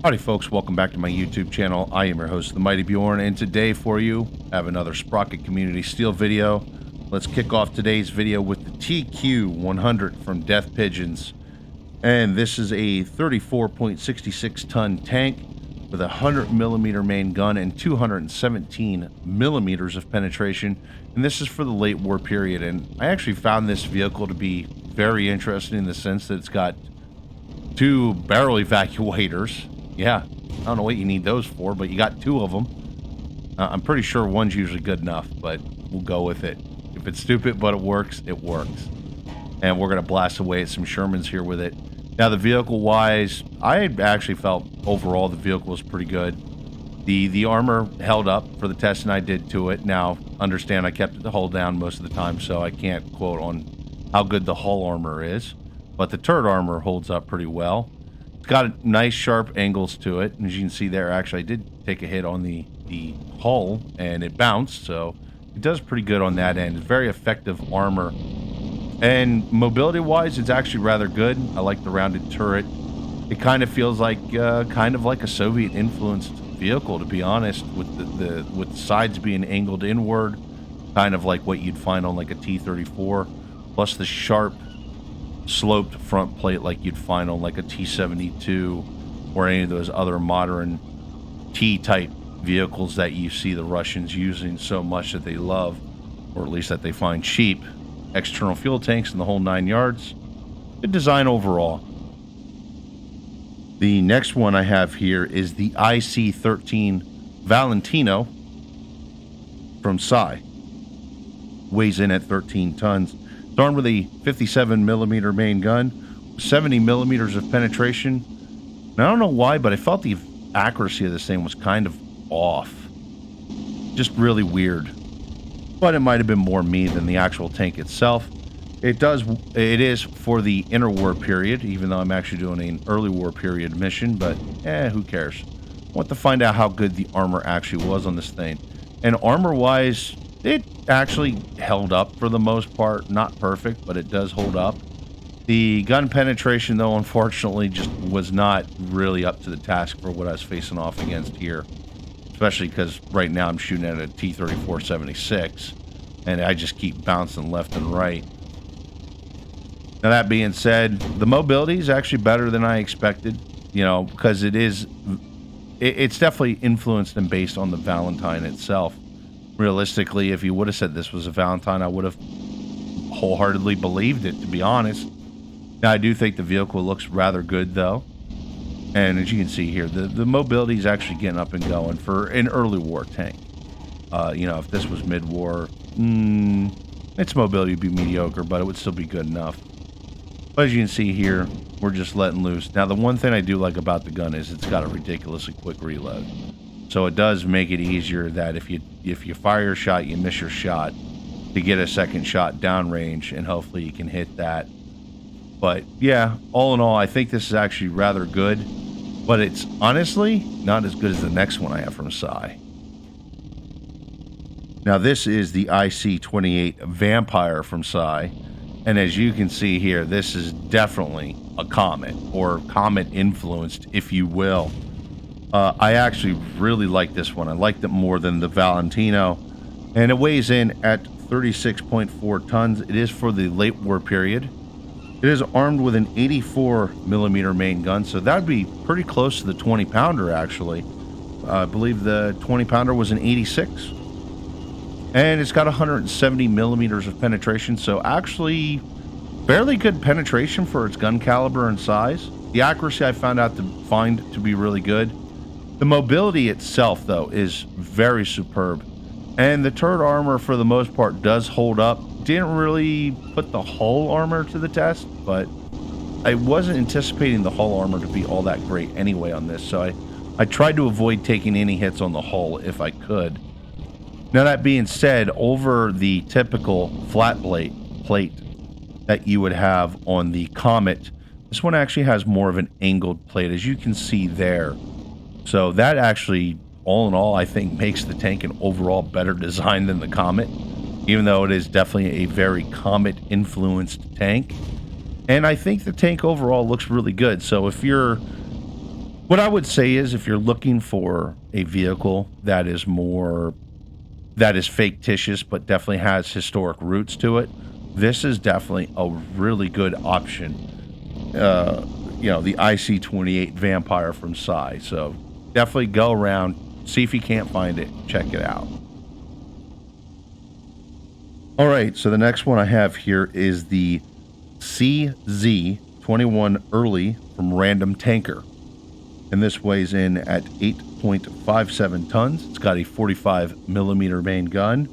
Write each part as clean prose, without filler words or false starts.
Howdy folks, welcome back to my YouTube channel. I am your host, The Mighty Bjorn, and today for you, I have another Sprocket Community Steel video. Let's kick off today's video with the TQ100 from Death Pigeons. And this is a 34.66 ton tank with a 100mm main gun and 217mm of penetration. And this is for the late war period. And I actually found this vehicle to be very interesting in the sense that it's got two barrel evacuators. Yeah, I don't know what you need those for, but you got two of them. I'm pretty sure one's usually good enough, but we'll go with it. If it's stupid, but it works, it works. And we're going to blast away at some Shermans here with it. Now, the vehicle-wise, I actually felt overall the vehicle was pretty good. The armor held up for the testing I did to it. Now, understand I kept the hull down most of the time, so I can't quote on how good the hull armor is. But the turret armor holds up pretty well. Got nice sharp angles to it, and as you can see there, actually I did take a hit on the hull and it bounced, so it does pretty good on that end. It's very effective armor, and mobility wise it's actually rather good. I like the rounded turret. It kind of feels like a Soviet influenced vehicle, to be honest, with the sides being angled inward, kind of like what you'd find on like a T-34, plus the sharp sloped front plate like you'd find on like a T-72 or any of those other modern T-type vehicles that you see the Russians using so much that they love, or at least that they find cheap. External fuel tanks and the whole 9 yards. Good design overall. The next one I have here is the IC-13 Valentino from Psy. Weighs in at 13 tons. It's armed with a 57mm main gun, 70mm of penetration. And I don't know why, but I felt the accuracy of this thing was kind of off. Just really weird. But it might have been more me than the actual tank itself. It is for the interwar period, even though I'm actually doing an early war period mission, but who cares? I want to find out how good the armor actually was on this thing. And armor-wise, it actually held up for the most part. Not perfect, but it does hold up. The gun penetration, though, unfortunately, just was not really up to the task for what I was facing off against here. Especially because right now I'm shooting at a T-34-76, and I just keep bouncing left and right. Now, that being said, the mobility is actually better than I expected, you know, because it's definitely influenced and based on the Valentine itself. Realistically, if you would have said this was a Valentine, I would have wholeheartedly believed it, to be honest. Now, I do think the vehicle looks rather good, though. And as you can see here, the mobility is actually getting up and going for an early war tank. You know, if this was mid-war, its mobility would be mediocre, but it would still be good enough. But as you can see here, we're just letting loose. Now, the one thing I do like about the gun is it's got a ridiculously quick reload. So it does make it easier that if you fire your shot, you miss your shot, to get a second shot downrange, and hopefully you can hit that. But yeah, all in all, I think this is actually rather good, but it's honestly not as good as the next one I have from Psy. Now this is the IC-28 Vampire from Psy, and as you can see here, this is definitely a Comet, or Comet influenced, if you will. I actually really like this one. I liked it more than the Valentino, and it weighs in at 36.4 tons. It is for the late war period. It is armed with an 84mm main gun, so that would be pretty close to the 20-pounder, actually. I believe the 20-pounder was an 86. And it's got 170mm of penetration, so actually fairly good penetration for its gun caliber and size. The accuracy I found to be really good. The mobility itself, though, is very superb. And the turret armor, for the most part, does hold up. Didn't really put the hull armor to the test, but I wasn't anticipating the hull armor to be all that great anyway on this, so I tried to avoid taking any hits on the hull if I could. Now, that being said, over the typical flat plate that you would have on the Comet, this one actually has more of an angled plate, as you can see there. So that actually, all in all, I think makes the tank an overall better design than the Comet, even though it is definitely a very Comet-influenced tank. And I think the tank overall looks really good. So if you're What I would say is if you're looking for a vehicle that is fictitious but definitely has historic roots to it, this is definitely a really good option. The IC-28 Vampire from Psy. So definitely go around, see if you can't find it, check it out. All right, so the next one I have here is the CZ-21 Early from Random Tanker. And this weighs in at 8.57 tons. It's got a 45 millimeter main gun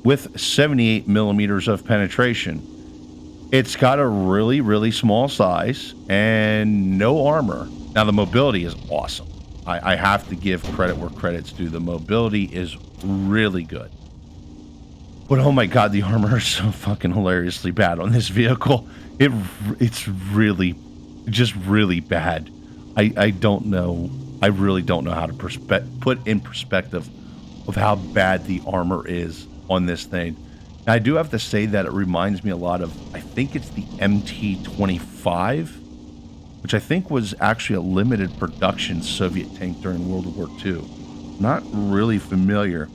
with 78 millimeters of penetration. It's got a really, really small size and no armor. Now, the mobility is awesome. I have to give credit where credit's due. The mobility is really good. But oh my god, the armor is so fucking hilariously bad on this vehicle. It's really, just really bad. I don't know. I really don't know how to put in perspective of how bad the armor is on this thing. Now, I do have to say that it reminds me a lot of, I think it's the MT-25, which I think was actually a limited production Soviet tank during World War II. Not really familiar.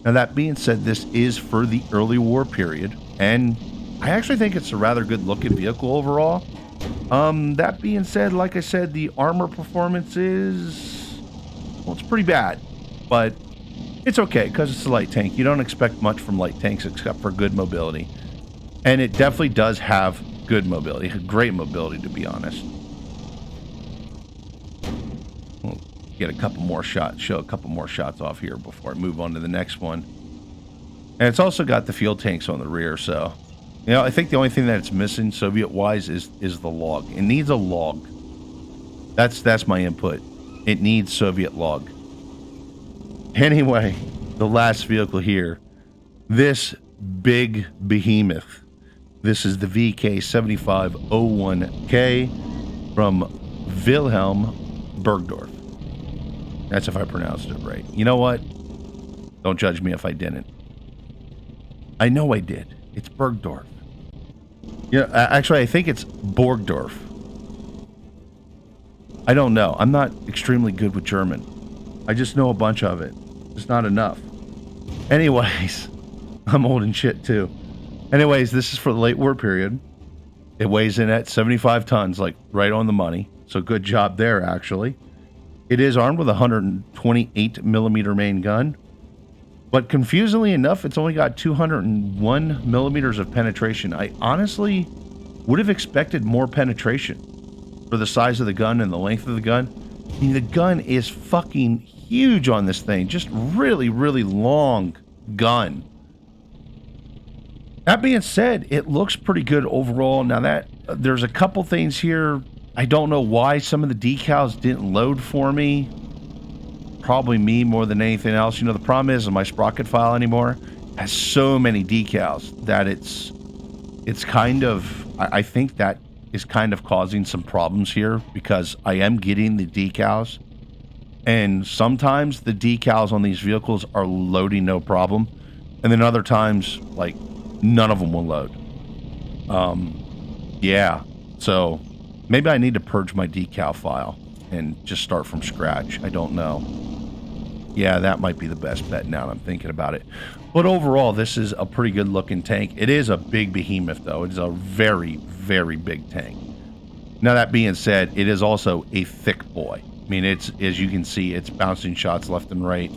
Now, that being said, this is for the early war period, and I actually think it's a rather good looking vehicle overall. That being said, like I said, the armor performance is, well, it's pretty bad, but it's okay because it's a light tank. You don't expect much from light tanks except for good mobility. And it definitely does have good mobility, great mobility, to be honest. We'll get a couple more shots, show a couple more shots off here before I move on to the next one. And it's also got the fuel tanks on the rear, so I think the only thing that it's missing Soviet-wise is the log. It needs a log. That's my input. It needs Soviet log. Anyway, the last vehicle here, this big behemoth. This is the VK7501K from Wilhelm Bergdorf. That's if I pronounced it right. You know what? Don't judge me if I didn't. I know I did. It's Bergdorf. Actually, I think it's Borgdorf. I don't know. I'm not extremely good with German. I just know a bunch of it. It's not enough. Anyways, I'm old and shit too. Anyways, this is for the late war period. It weighs in at 75 tons, like right on the money. So good job there, actually. It is armed with a 128 millimeter main gun. But confusingly enough, it's only got 201 millimeters of penetration. I honestly would have expected more penetration for the size of the gun and the length of the gun. I mean, the gun is fucking huge on this thing. Just really, really long gun. That being said, it looks pretty good overall. Now there's a couple things here. I don't know why some of the decals didn't load for me. Probably me more than anything else. The problem is my Sprocket file anymore has so many decals that it's kind of, I think that is kind of causing some problems here because I am getting the decals, and sometimes the decals on these vehicles are loading no problem, and then other times like none of them will load. Yeah, so maybe I need to purge my decal file and just start from scratch. I don't know. Yeah, that might be the best bet now that I'm thinking about it. But overall, this is a pretty good looking tank. It is a big behemoth, though. It is a very, very big tank. Now, that being said, it is also a thick boy. I mean, it's, as you can see, it's bouncing shots left and right.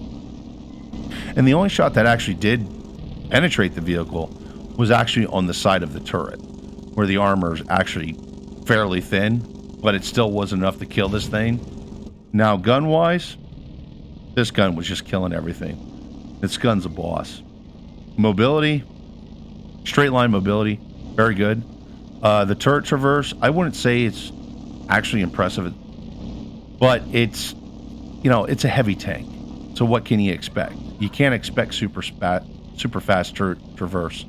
And the only shot that actually did penetrate the vehicle was actually on the side of the turret, where the armor is actually fairly thin, but it still wasn't enough to kill this thing. Now, gun-wise, this gun was just killing everything. This gun's a boss. Mobility, straight line mobility, very good. The turret traverse, I wouldn't say it's actually impressive, but it's, it's a heavy tank. So what can you expect? You can't expect super fast turret traverse.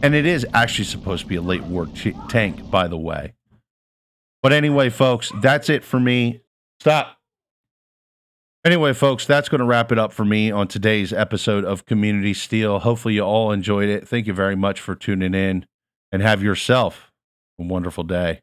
And it is actually supposed to be a late war tank, by the way. But anyway, folks, that's it for me. Stop. Anyway, folks, that's going to wrap it up for me on today's episode of Community Steel. Hopefully you all enjoyed it. Thank you very much for tuning in, and have yourself a wonderful day.